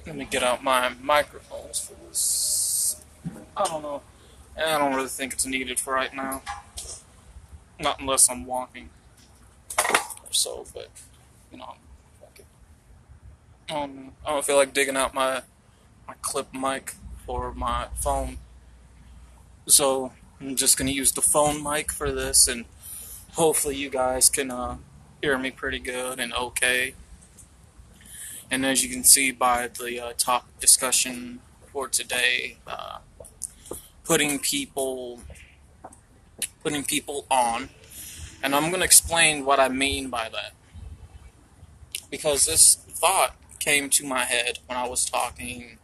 Let me get out my microphones for this. I don't know. And I don't really think it's needed for right now. Not unless I'm walking or so, but, you know, fuck it. I don't feel like digging out my clip mic for my phone. So I'm just gonna use the phone mic for this, and hopefully you guys can hear me pretty good and okay. And as you can see by the topic discussion for today, putting people on, and I'm gonna explain what I mean by that, because this thought came to my head when I was talking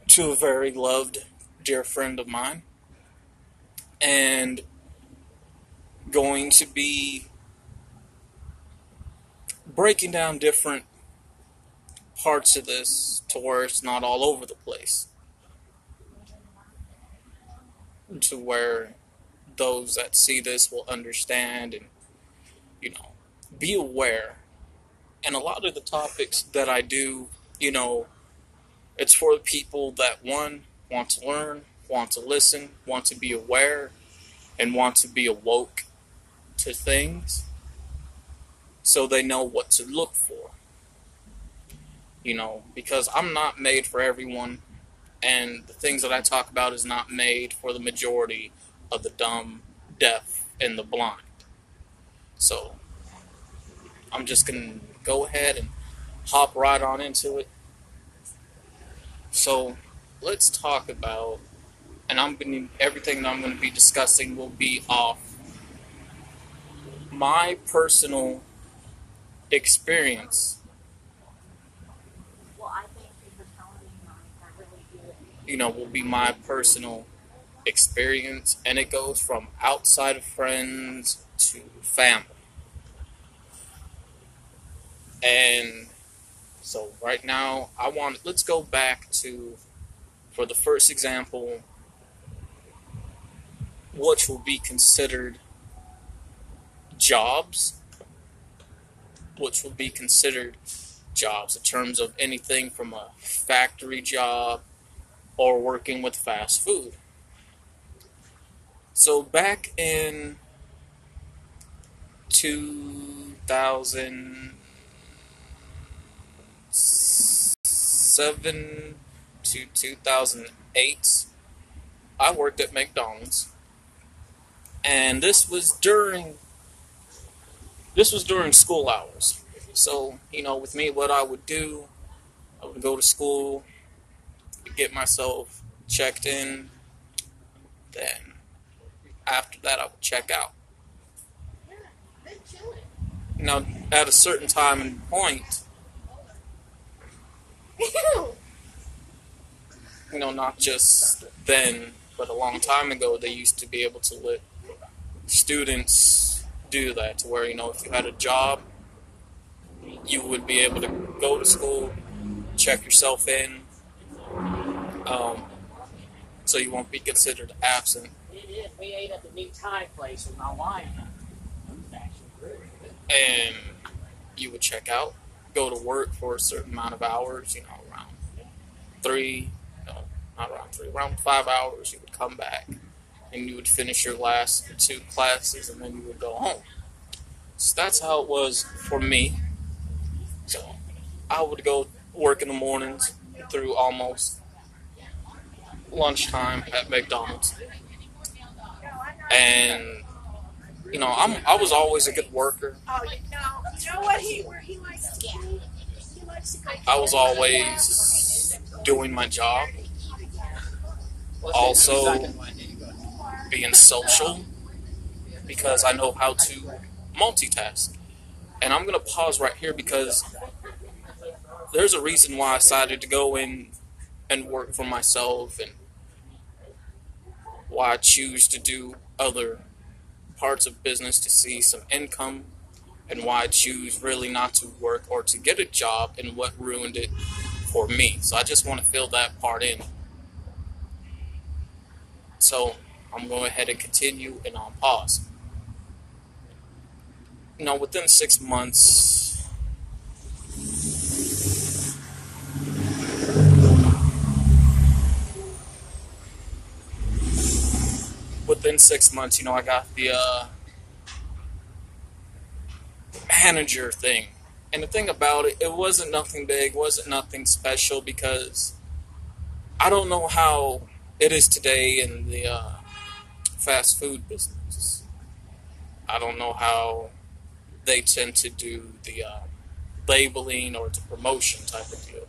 to a very loved dear friend of mine, and going to be breaking down different parts of this to where it's not all over the place, to where those that see this will understand and, you know, be aware. And a lot of the topics that I do, you know, it's for the people that, one, want to learn, want to listen, want to be aware, and want to be awoke to things so they know what to look for. You know, because I'm not made for everyone, and the things that I talk about is not made for the majority of the dumb, deaf, and the blind. So I'm just going to go ahead and hop right on into it. So let's talk about, and everything that I'm going to be discussing will be off my personal experience. You know, will be my personal experience, and it goes from outside of friends to family. And so right now, let's go back to, for the first example, which will be considered jobs, which will be considered jobs in terms of anything from a factory job or working with fast food. So back in 2007 to 2008, I worked at McDonald's, and this was during school hours. So, you know, with me, what I would do, I would go to school, get myself checked in, then after that I would check out. Now, at a certain time and point, you know, not just then, but a long time ago, they used to be able to let students do that, to where, you know, if you had a job, you would be able to go to school, check yourself in, so you won't be considered absent. We ate at the new Thai place with my wife. And you would check out, go to work for a certain amount of hours, you know, around 3, no, not around 3, around 5 hours, you would come back, and you would finish your last 2 classes, and then you would go home. So that's how it was for me. So I would go work in the mornings through almost lunchtime at McDonald's. And, you know, I was always a good worker. Oh, you know what he likes to do? He likes to go. I was always doing my job. Also being social, because I know how to multitask. And I'm going to pause right here because there's a reason why I decided to go in and work for myself, and why I choose to do other parts of business to see some income, and why I choose really not to work or to get a job, and what ruined it for me. So I just want to fill that part in. So I'm going ahead and continue, and I'll pause. You know, within 6 months, within 6 months, I got the manager thing. And the thing about it, it wasn't nothing big, wasn't nothing special, because I don't know how it is today in the fast food business. I don't know how they tend to do the labeling or the promotion type of deal.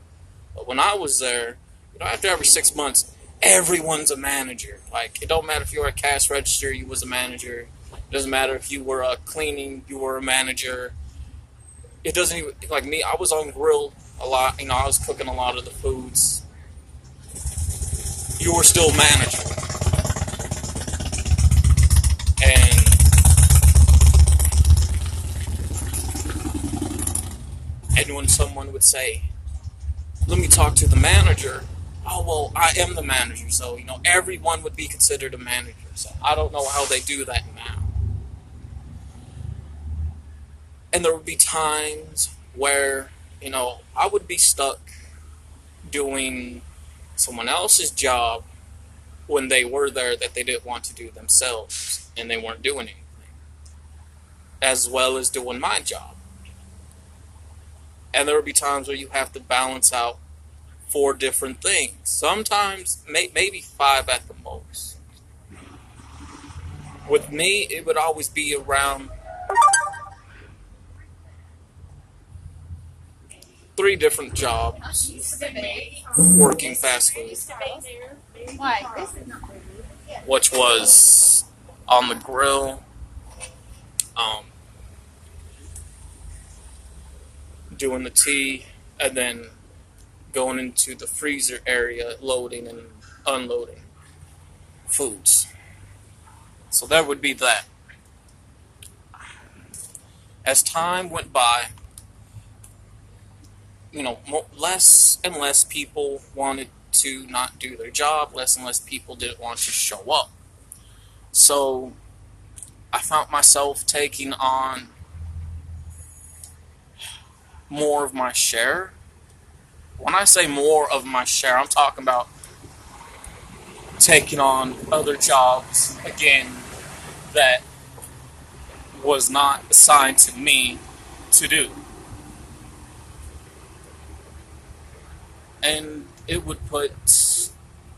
But when I was there, after every 6 months, everyone's a manager. Like, it don't matter if you were a cash register, you was a manager. It doesn't matter if you were cleaning, you were a manager. It doesn't even, like me, I was on grill a lot. I was cooking a lot of the foods. You were still manager. And when someone would say, let me talk to the manager, oh, well, I am the manager, so, everyone would be considered a manager. So I don't know how they do that now. And there would be times where, I would be stuck doing someone else's job when they were there that they didn't want to do themselves, and they weren't doing anything, as well as doing my job. And there would be times where you have to balance out 4 different things. Sometimes, maybe 5 at the most. With me, it would always be around 3 different jobs working fast food, which was on the grill, doing the tea, and then going into the freezer area, loading and unloading foods. So that would be that. As time went by, less and less people wanted to not do their job, less and less people didn't want to show up. So I found myself taking on more of my share. When I say more of my share, I'm talking about taking on other jobs, again, that was not assigned to me to do. And it would put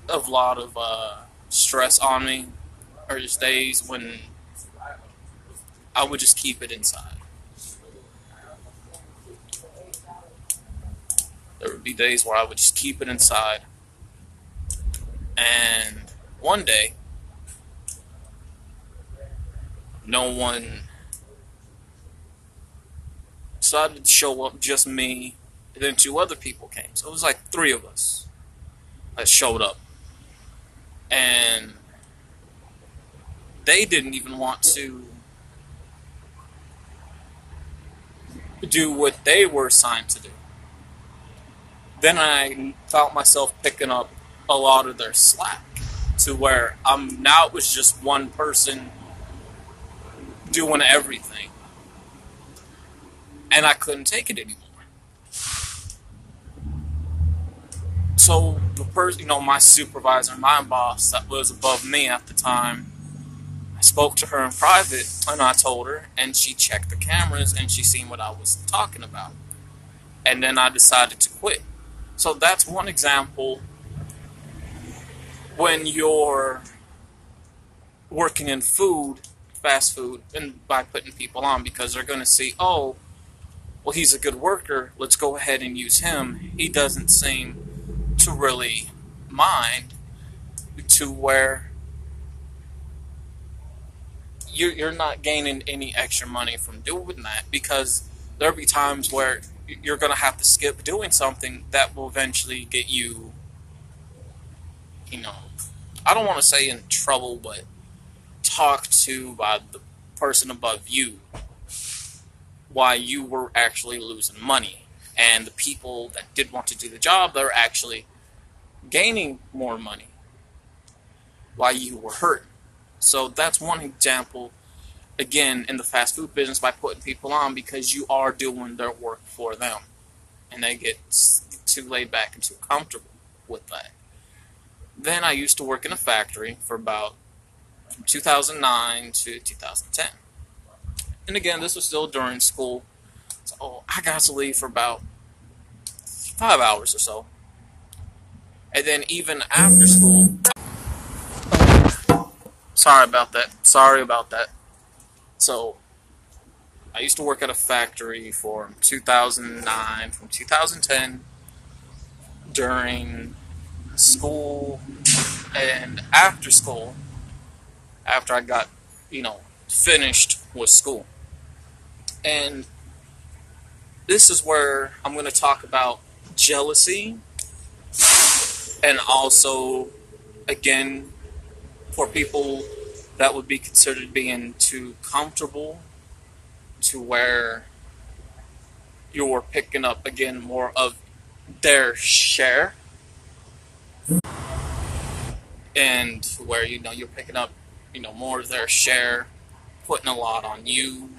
a lot of stress on me. Or just days when I would just keep it inside. There would be days where I would just keep it inside. And one day, no one decided to show up, just me, and then 2 other people came. So it was like 3 of us that showed up. And they didn't even want to do what they were assigned to do. Then I felt myself picking up a lot of their slack, to where now it was just one person doing everything, and I couldn't take it anymore. So the person, my supervisor, my boss that was above me at the time, I spoke to her in private, and I told her, and she checked the cameras, and she seen what I was talking about. And then I decided to quit. So that's one example when you're working in food, fast food, and by putting people on, because they're going to see, oh, well, he's a good worker, let's go ahead and use him. He doesn't seem to really mind, to where you're not gaining any extra money from doing that, because there'll be times where you're going to have to skip doing something that will eventually get you, I don't want to say in trouble, but talked to by the person above you, why you were actually losing money. And the people that did want to do the job, they're actually gaining more money while you were hurt. So that's one example, again, in the fast food business, by putting people on, because you are doing their work for them. And they get too laid back and too comfortable with that. Then I used to work in a factory for about from 2009 to 2010. And again, this was still during school, so I got to leave for about 5 hours or so. And then even after school, sorry about that. Sorry about that. So I used to work at a factory from 2009, from 2010 during school and after school, after I got, finished with school. And this is where I'm going to talk about jealousy, and also, again, for people that would be considered being too comfortable to where you're picking up, again, more of their share, and where, you're picking up, more of their share, putting a lot on you,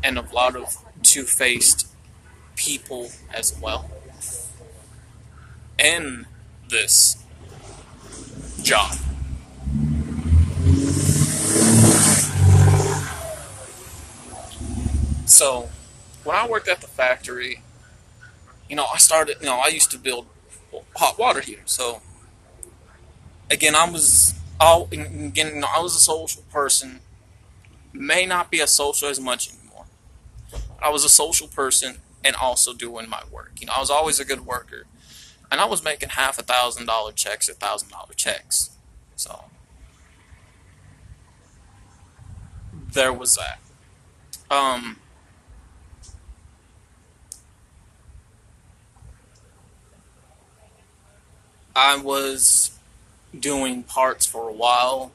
and a lot of two-faced people as well in this job. So when I worked at the factory, I used to build hot water heaters. So again, I was a social person. May not be as social as much anymore. I was a social person and also doing my work. I was always a good worker, and I was making half $1,000 checks, $1,000 checks. So there was that. I was doing parts for a while,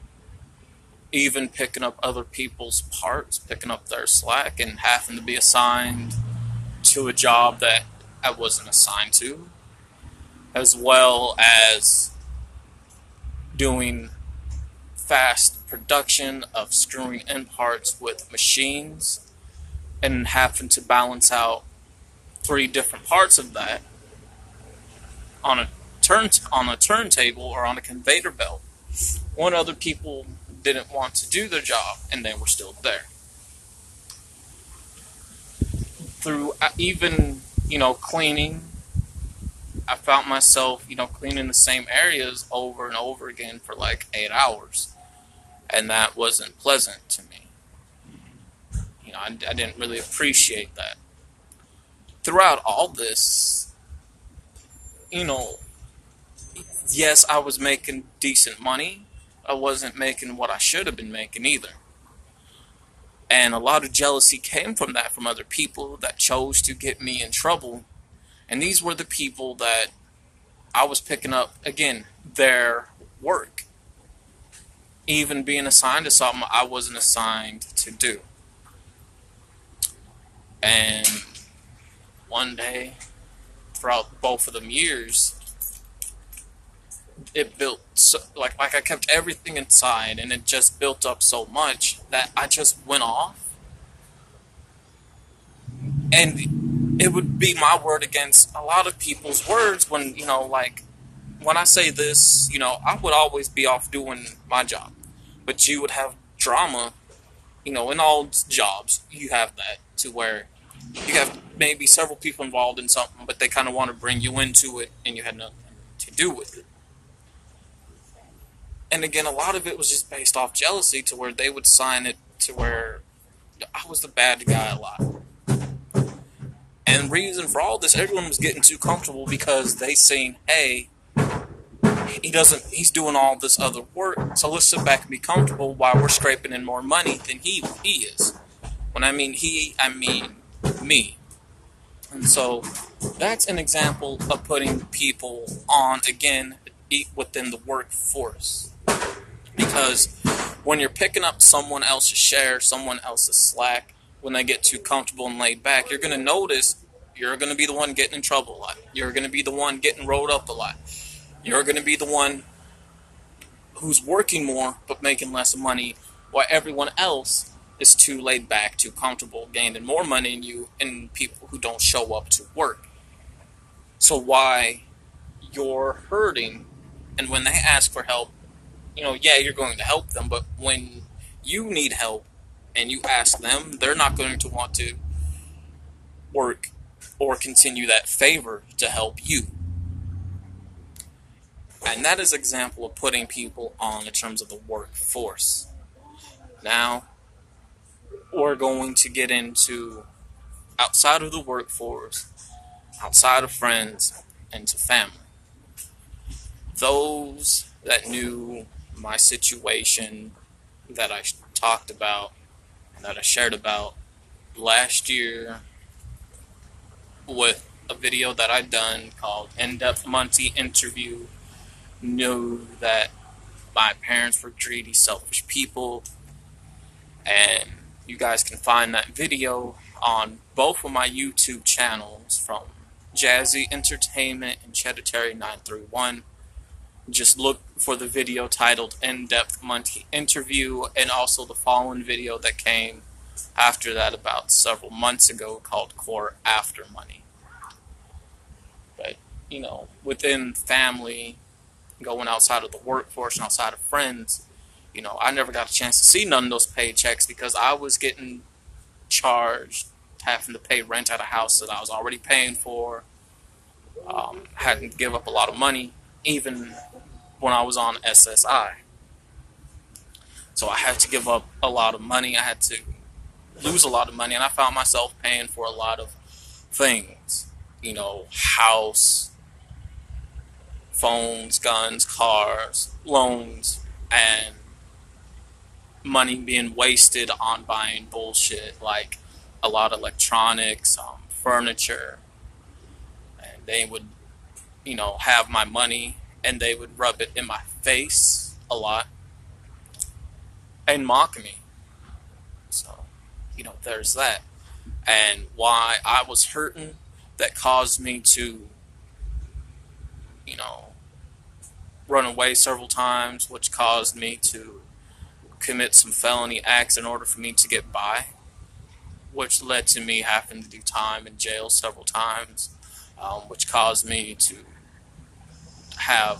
even picking up other people's parts, picking up their slack, and having to be assigned to a job that I wasn't assigned to, as well as doing fast production of screwing in parts with machines, and having to balance out 3 different parts of that on a turntable or on a conveyor belt when other people didn't want to do their job and they were still there. Through even, cleaning, I found myself, cleaning the same areas over and over again for like 8 hours. And that wasn't pleasant to me. I didn't really appreciate that. Throughout all this, yes, I was making decent money. I wasn't making what I should have been making either. And a lot of jealousy came from that, from other people that chose to get me in trouble. And these were the people that I was picking up, again, their work. Even being assigned to something I wasn't assigned to do. And one day, throughout both of them years, it built like I kept everything inside, and it just built up so much that I just went off, and it would be my word against a lot of people's words when when I say this, I would always be off doing my job, but you would have drama, in all jobs you have that, to where you have maybe several people involved in something, but they kind of want to bring you into it, and you had nothing to do with it. And again, a lot of it was just based off jealousy, to where they would sign it to where I was the bad guy a lot. And the reason for all this, everyone was getting too comfortable because they seen, hey, he's doing all this other work, so let's sit back and be comfortable while we're scraping in more money than he is. When I mean he, I mean me. And so that's an example of putting people on, again, within the workforce. Because when you're picking up someone else's share, someone else's slack, when they get too comfortable and laid back, you're going to notice you're going to be the one getting in trouble a lot. You're going to be the one getting rolled up a lot. You're going to be the one who's working more but making less money, while everyone else is too laid back, too comfortable, gaining more money than you, and people who don't show up to work. So why you're hurting, and when they ask for help, yeah, you're going to help them, but when you need help and you ask them, they're not going to want to work or continue that favor to help you. And that is an example of putting people on in terms of the workforce. Now, we're going to get into outside of the workforce, outside of friends, and to family. Those that knew my situation that I talked about and that I shared about last year with a video that I done called In-Depth Monty Interview knew that my parents were greedy, selfish people, and you guys can find that video on both of my YouTube channels from Jazzy Entertainment and Cheddar 931. Just look for the video titled In-Depth Monty Interview, and also the following video that came after that about several months ago called Core After Money. But, within family, going outside of the workforce and outside of friends, I never got a chance to see none of those paychecks because I was getting charged having to pay rent at a house that I was already paying for. Had to give up a lot of money, even when I was on SSI. So I had to give up a lot of money. I had to lose a lot of money, and I found myself paying for a lot of things. House, phones, guns, cars, loans, and money being wasted on buying bullshit like a lot of electronics, furniture. And they would, have my money and they would rub it in my face a lot and mock me. So, there's that. And why I was hurting, that caused me to, run away several times, which caused me to commit some felony acts in order for me to get by, which led to me having to do time in jail several times, which caused me to have,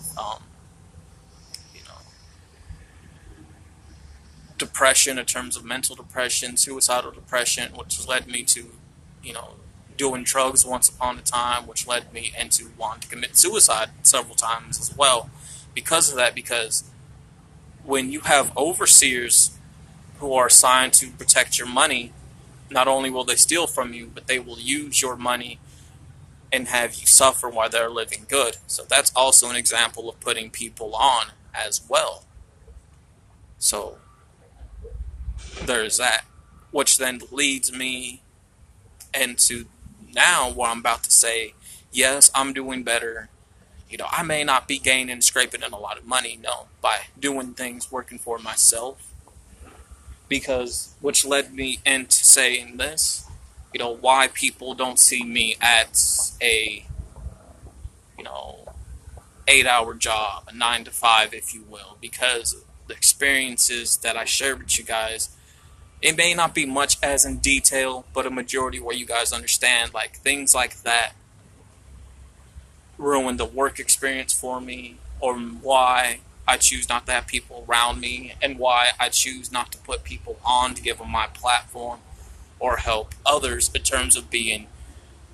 depression in terms of mental depression, suicidal depression, which led me to, doing drugs once upon a time, which led me into wanting to commit suicide several times as well. Because of that, because when you have overseers who are assigned to protect your money, not only will they steal from you, but they will use your money and have you suffer while they're living good. So that's also an example of putting people on as well. So there's that, which then leads me into now where I'm about to say, yes, I'm doing better. I may not be gaining and scraping in a lot of money, no, by doing things, working for myself. Because, which led me into saying this, why people don't see me at a, 8-hour job, a 9 to 5, if you will. Because the experiences that I share with you guys, it may not be much as in detail, but a majority where you guys understand, like, things like that ruined the work experience for me, or why I choose not to have people around me, and why I choose not to put people on to give them my platform, or help others in terms of being,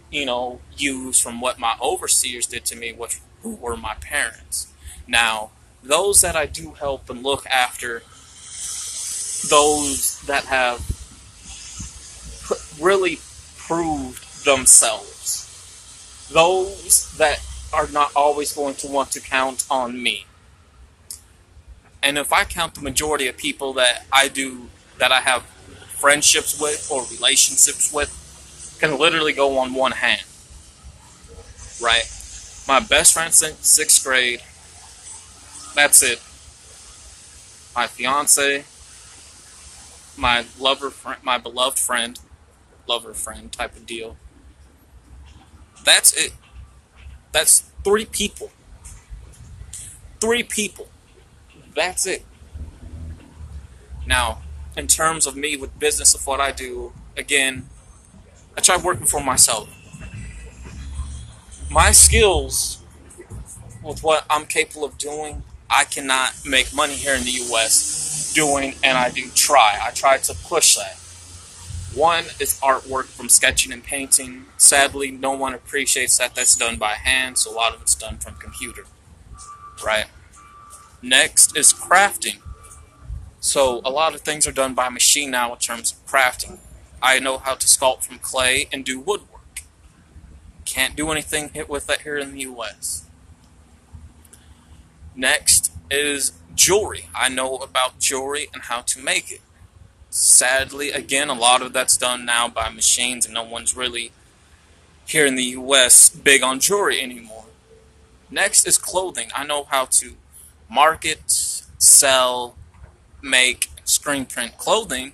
used from what my overseers did to me, who were my parents. Now, those that I do help and look after, those that have really proved themselves, those that are not always going to want to count on me. And if I count the majority of people that I have friendships with or relationships with, can literally go on one hand, right? My best friend since 6th grade, that's it. My fiance, my lover friend, my beloved friend, lover friend type of deal. That's it. That's 3 people. 3 people. That's it. Now, in terms of me with business of what I do, again, I try working for myself. My skills with what I'm capable of doing I cannot make money here in the US doing, and I do try. I try to push that. One is artwork from sketching and painting. Sadly, no one appreciates that. That's done by hand, so a lot of it's done from computer, right? Next is crafting. So a lot of things are done by machine now in terms of crafting. I know how to sculpt from clay and do woodwork. Can't do anything with that here in the US. Next is jewelry. I know about jewelry and how to make it. Sadly, again, a lot of that's done now by machines, and no one's really here in the US big on jewelry anymore. Next is clothing. I know how to market, sell, make, screen print clothing,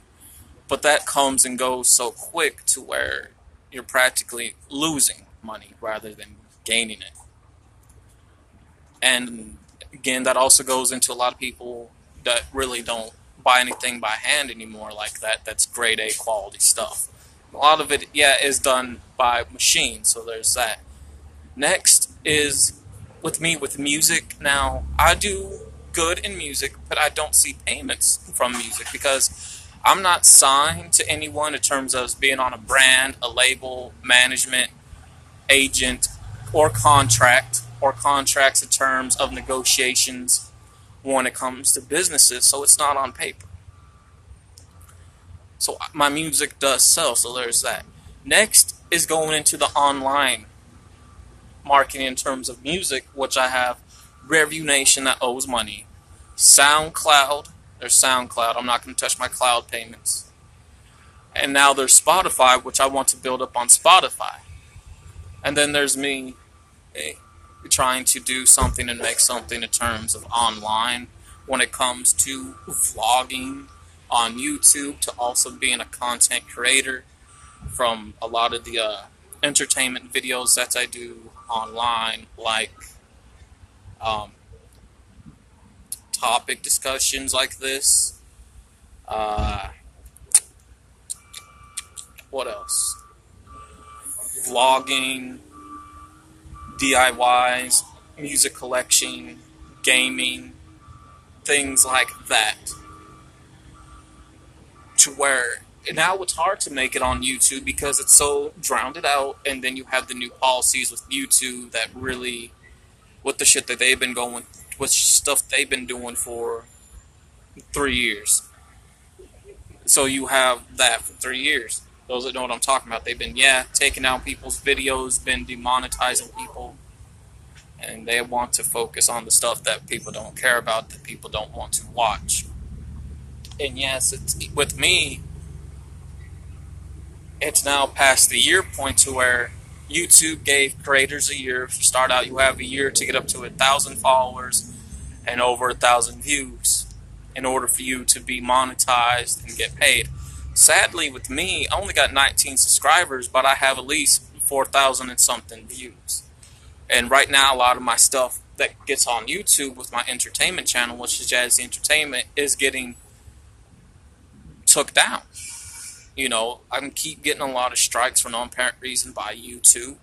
but that comes and goes so quick to where you're practically losing money rather than gaining it. And again, that also goes into a lot of people that really don't buy anything by hand anymore like that. That's grade A quality stuff. A lot of it, yeah, is done by machine, so there's that. Next is with me with music. Now, I do good in music, but I don't see payments from music because I'm not signed to anyone in terms of being on a brand, a label, management, agent, or contracts in terms of negotiations when it comes to businesses, so it's not on paper. So my music does sell, so there's that. Next is going into the online marketing in terms of music, which I have Rearview Nation that owes money. SoundCloud, there's SoundCloud, I'm not going to touch my cloud payments. And now there's Spotify, which I want to build up on Spotify. And then there's me trying to do something and make something in terms of online when it comes to vlogging on YouTube, to also being a content creator from a lot of the entertainment videos that I do online, like topic discussions like this. What else? Vlogging, DIYs, music collection, gaming, things like that. To where now it's hard to make it on YouTube because it's so drowned out, and then you have the new policies with YouTube that really, with the shit that they've been going, with stuff they've been doing for 3 years. So you have that for 3 years. Those that know what I'm talking about, they've been, taking out people's videos, been demonetizing people, and they want to focus on the stuff that people don't care about, that people don't want to watch. And yes, it's, with me, it's now past the year point to where YouTube gave creators a year. If you start out, you have a year to get up to 1,000 followers and over 1,000 views in order for you to be monetized and get paid. Sadly, with me, I only got 19 subscribers, but I have at least 4,000 and something views. And right now, a lot of my stuff that gets on YouTube with my entertainment channel, which is Jazzy Entertainment, is getting took down. You know, I can keep getting a lot of strikes for no apparent reason by YouTube.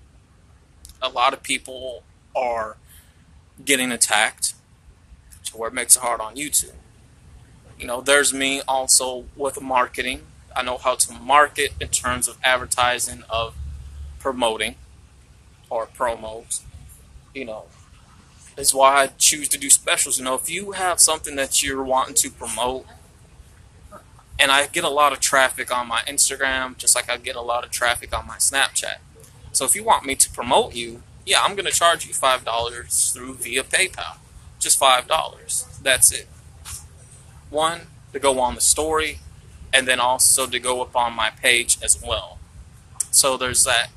A lot of people are getting attacked, to where it makes it hard on YouTube. You know, there's me also with marketing. I know how to market in terms of advertising, of promoting, or promos. You know, is why I choose to do specials. You know, if you have something that you're wanting to promote, and I get a lot of traffic on my Instagram, just like I get a lot of traffic on my Snapchat. So if you want me to promote you, I'm going to charge you $5 via PayPal. Just $5. That's it. One, to go on the story, and then also to go up on my page as well. So there's that.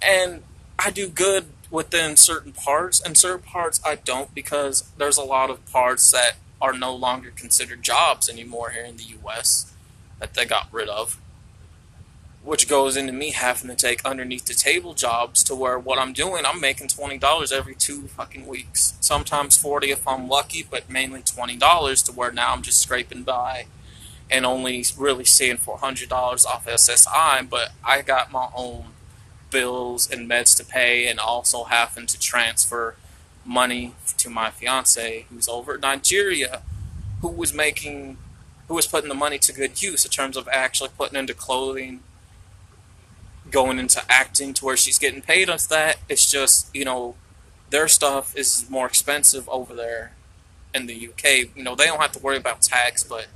And I do good within certain parts, and certain parts I don't, because there's a lot of parts that are no longer considered jobs anymore here in the US that they got rid of, which goes into me having to take underneath the table jobs, to where what I'm doing, I'm making $20 every 2 fucking weeks, sometimes 40 if I'm lucky, but mainly $20, to where now I'm just scraping by and only really seeing $400 off SSI, but I got my own bills and meds to pay, and also having to transfer money to my fiance who's over in Nigeria, who was putting the money to good use in terms of actually putting into clothing, going into acting to where she's getting paid on that. It's just, their stuff is more expensive over there in the UK. They don't have to worry about tax, but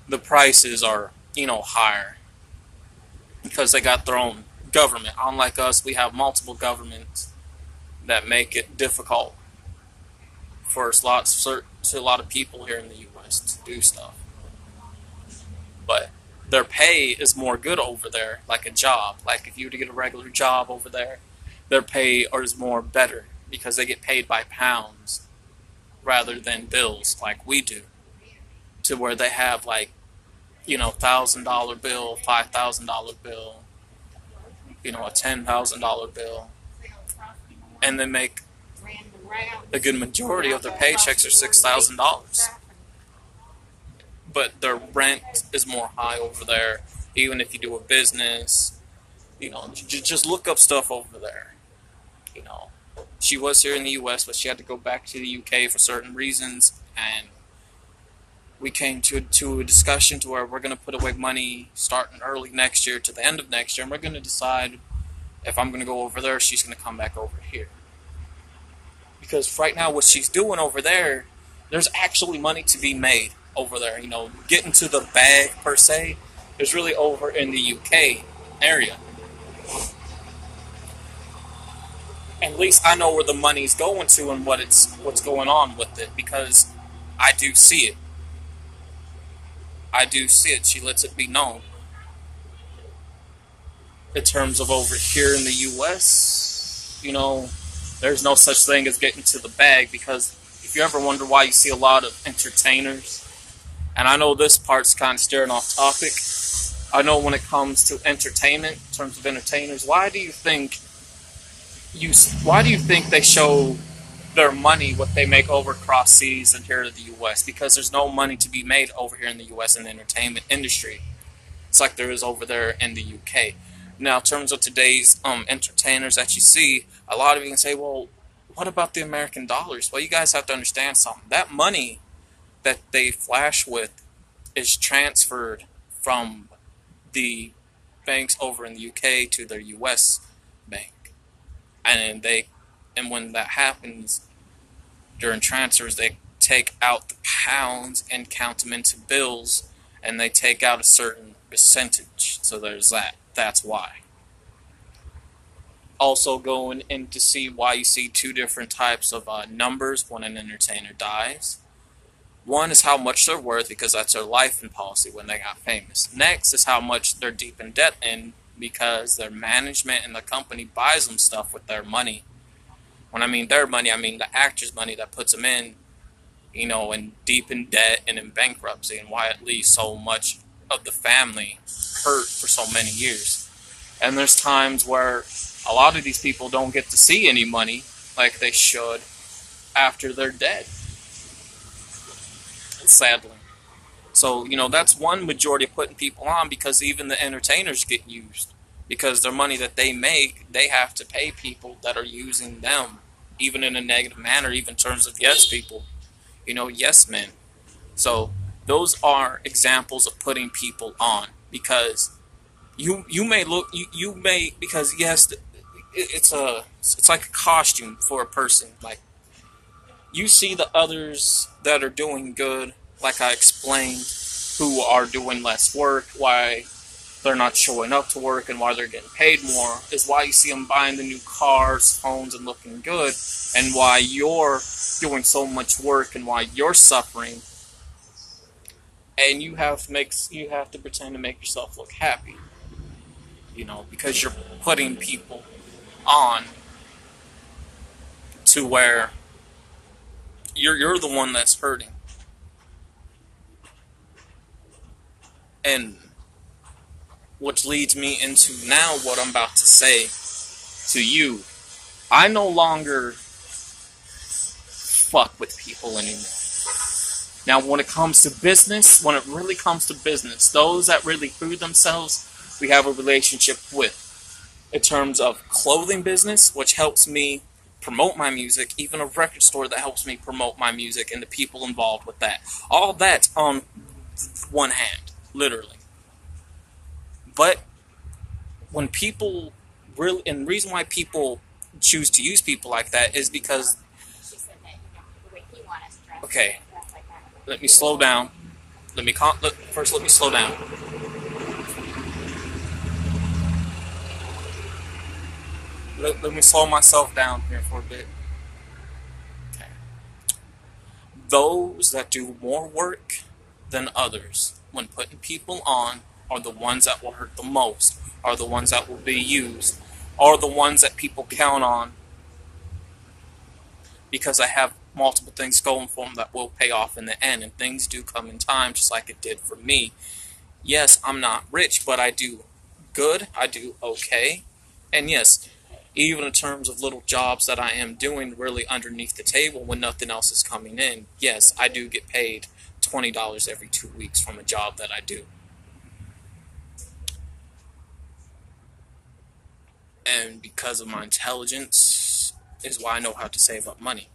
the prices are, higher because they got their own government. Unlike us, we have multiple governments that make it difficult for a lot of people here in the U.S. to do stuff. But their pay is more good over there, like a job. Like if you were to get a regular job over there, their pay is more better because they get paid by pounds rather than bills like we do. To where they have like, $1,000 bill, $5,000 bill, a $10,000 bill, and they make a good majority of their paychecks are $6,000. But their rent is more high over there. Even if you do a business, just look up stuff over there. She was here in the U.S., but she had to go back to the U.K. for certain reasons, and we came to a discussion to where we're going to put away money starting early next year to the end of next year, and we're going to decide if I'm going to go over there, she's going to come back over here. Because right now, what she's doing over there, there's actually money to be made over there. Getting to the bag per se is really over in the UK area. At least I know where the money's going to and what's going on with it, because I do see it. She lets it be known. In terms of over here in the US, there's no such thing as getting to the bag, because if you ever wonder why you see a lot of entertainers, and I know this part's kind of steering off topic, I know when it comes to entertainment, in terms of entertainers, why do you think they show their money, what they make over across seas and here to the U.S.? Because there's no money to be made over here in the U.S. in the entertainment industry. It's like there is over there in the U.K. Now, in terms of today's entertainers that you see, a lot of you can say, well, what about the American dollars? Well, you guys have to understand something. That money that they flash with is transferred from the banks over in the UK to their US bank. And when that happens during transfers, they take out the pounds and count them into bills, and they take out a certain percentage. So there's that. That's why. Also going in to see why you see two different types of numbers when an entertainer dies. One is how much they're worth, because that's their life and policy when they got famous. Next is how much they're deep in debt in, because their management and the company buys them stuff with their money. When I mean their money, I mean the actor's money that puts them in, in deep in debt and in bankruptcy, and why it leaves so much of the family hurt for so many years. And there's times where a lot of these people don't get to see any money like they should after they're dead. Sadly. So, that's one majority of putting people on, because even the entertainers get used. Because their money that they make, they have to pay people that are using them, even in a negative manner, even in terms of yes people. Yes men. So, those are examples of putting people on. Because you may because yes, it's like a costume for a person. Like, you see the others that are doing good, like I explained, who are doing less work, why they're not showing up to work and why they're getting paid more, is why you see them buying the new cars, phones, and looking good, and why you're doing so much work and why you're suffering, and you have to pretend to make yourself look happy, because you're putting people on to where you're the one that's hurting. And which leads me into now what I'm about to say to you. I no longer fuck with people anymore. Now, when it comes to business, those that really prove themselves, we have a relationship with. In terms of clothing business, which helps me promote my music, even a record store that helps me promote my music and the people involved with that. All that's on one hand, literally. But when people really, and the reason why people choose to use people like that is because, okay, let me slow down. First, let me slow down. Let me slow myself down here for a bit. Okay. Those that do more work than others when putting people on are the ones that will hurt the most, are the ones that will be used, are the ones that people count on because I have multiple things going for them that will pay off in the end, and things do come in time just like it did for me. Yes, I'm not rich, but I do good, I do okay, and yes, even in terms of little jobs that I am doing really underneath the table when nothing else is coming in, yes, I do get paid $20 every 2 weeks from a job that I do. And because of my intelligence is why I know how to save up money.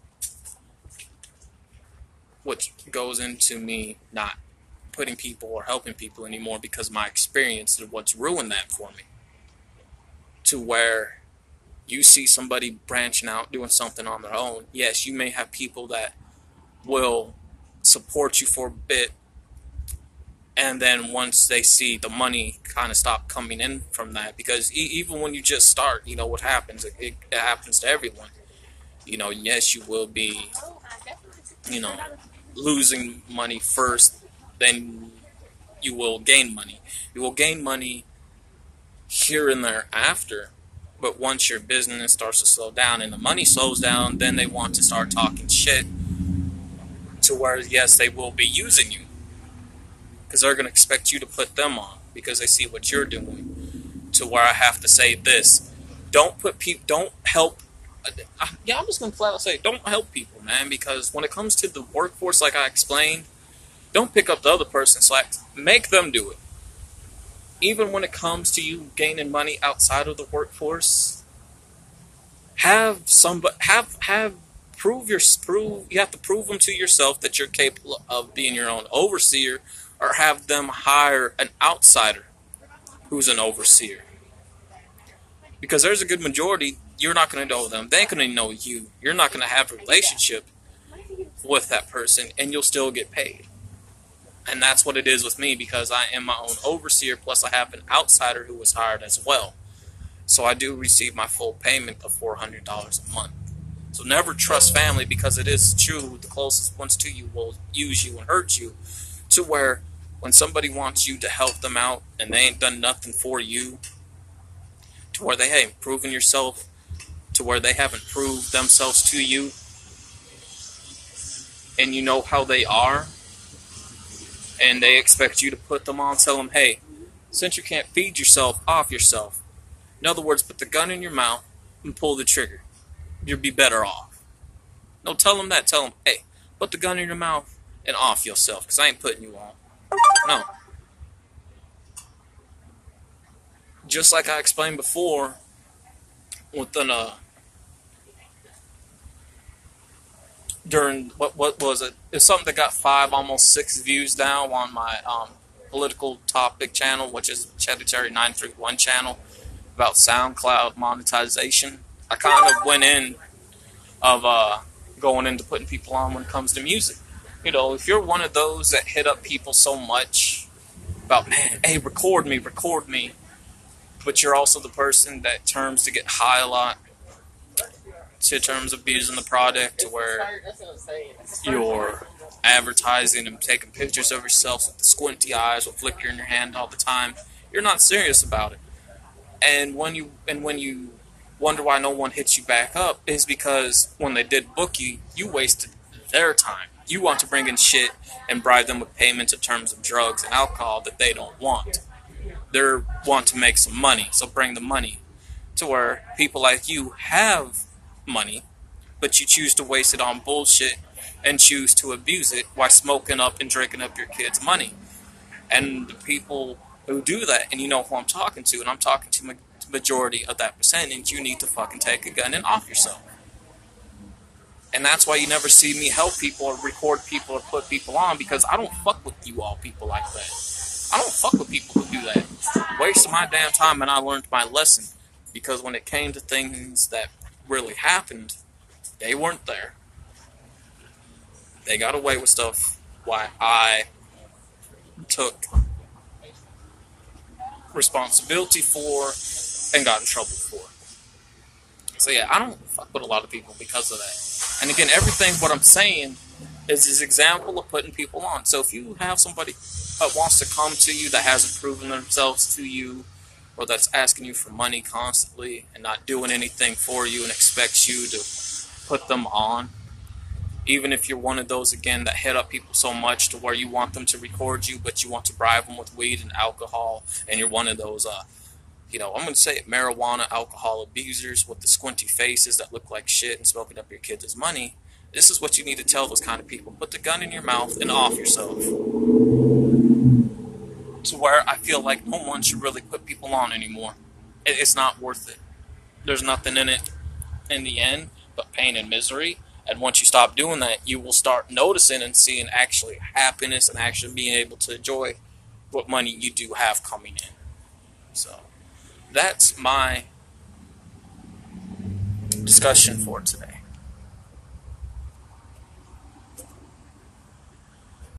Which goes into me not putting people or helping people anymore because my experience is what's ruined that for me. To where you see somebody branching out, doing something on their own. Yes, you may have people that will support you for a bit, and then once they see the money kind of stop coming in from that, because even when you just start, you know what happens. It happens to everyone. You know, yes, you will be, you know, losing money first, then you will gain money. You will gain money here and there after. But once your business starts to slow down and the money slows down, then they want to start talking shit to where, yes, they will be using you. Because they're going to expect you to put them on because they see what you're doing. To where I have to say this. Don't help. Yeah, I'm just going to flat out say, don't help people, man. Because when it comes to the workforce, like I explained, don't pick up the other person's slack. Make them do it. Even when it comes to you gaining money outside of the workforce, you have to prove them to yourself that you're capable of being your own overseer, or have them hire an outsider who's an overseer. Because there's a good majority, you're not going to know them, they ain't going to know you, you're not going to have a relationship with that person, and you'll still get paid. And that's what it is with me, because I am my own overseer, plus I have an outsider who was hired as well. So I do receive my full payment of $400 a month. So never trust family, because it is true, the closest ones to you will use you and hurt you, to where when somebody wants you to help them out and they ain't done nothing for you, to where they ain't proven yourself, to where they haven't proved themselves to you, and you know how they are, and they expect you to put them on, tell them, hey, since you can't feed yourself, off yourself. In other words, put the gun in your mouth and pull the trigger. You'll be better off. No, tell them that. Tell them, hey, put the gun in your mouth and off yourself, because I ain't putting you on. No. Just like I explained before, within during what was it? It's something that got 5, almost 6 views now on my political topic channel, which is Cheddar Cherry 931 channel, about SoundCloud monetization. I kind of went in of going into putting people on when it comes to music. You know, if you're one of those that hit up people so much about, man, hey, record me, but you're also the person that terms to get high a lot, to terms of abusing the product, to where you're advertising and taking pictures of yourself with the squinty eyes, with flicker in your hand all the time. You're not serious about it. And when you wonder why no one hits you back up, is because when they did book you, you wasted their time. You want to bring in shit and bribe them with payments in terms of drugs and alcohol that they don't want. They want to make some money, so bring the money. To where people like you have money, but you choose to waste it on bullshit and choose to abuse it while smoking up and drinking up your kids' money. And the people who do that, and you know who I'm talking to, and I'm talking to the majority of that percentage, you need to fucking take a gun and off yourself. And that's why you never see me help people or record people or put people on, because I don't fuck with you all people like that. I don't fuck with people who do that. Wasting my damn time, and I learned my lesson. Because when it came to things that really happened, they weren't there. They got away with stuff why I took responsibility for and got in trouble for. So yeah, I don't fuck with a lot of people because of that. And again, everything what I'm saying is this example of putting people on. So if you have somebody that wants to come to you that hasn't proven themselves to you, or that's asking you for money constantly and not doing anything for you and expects you to put them on, even if you're one of those, again, that hit up people so much to where you want them to record you, but you want to bribe them with weed and alcohol, and you're one of those, I'm going to say it, marijuana, alcohol abusers with the squinty faces that look like shit and smoking up your kids' money. This is what you need to tell those kind of people. Put the gun in your mouth and off yourself. To where I feel like no one should really put people on anymore. It's not worth it. There's nothing in it in the end but pain and misery. And once you stop doing that, you will start noticing and seeing actually happiness and actually being able to enjoy what money you do have coming in. So that's my discussion for today.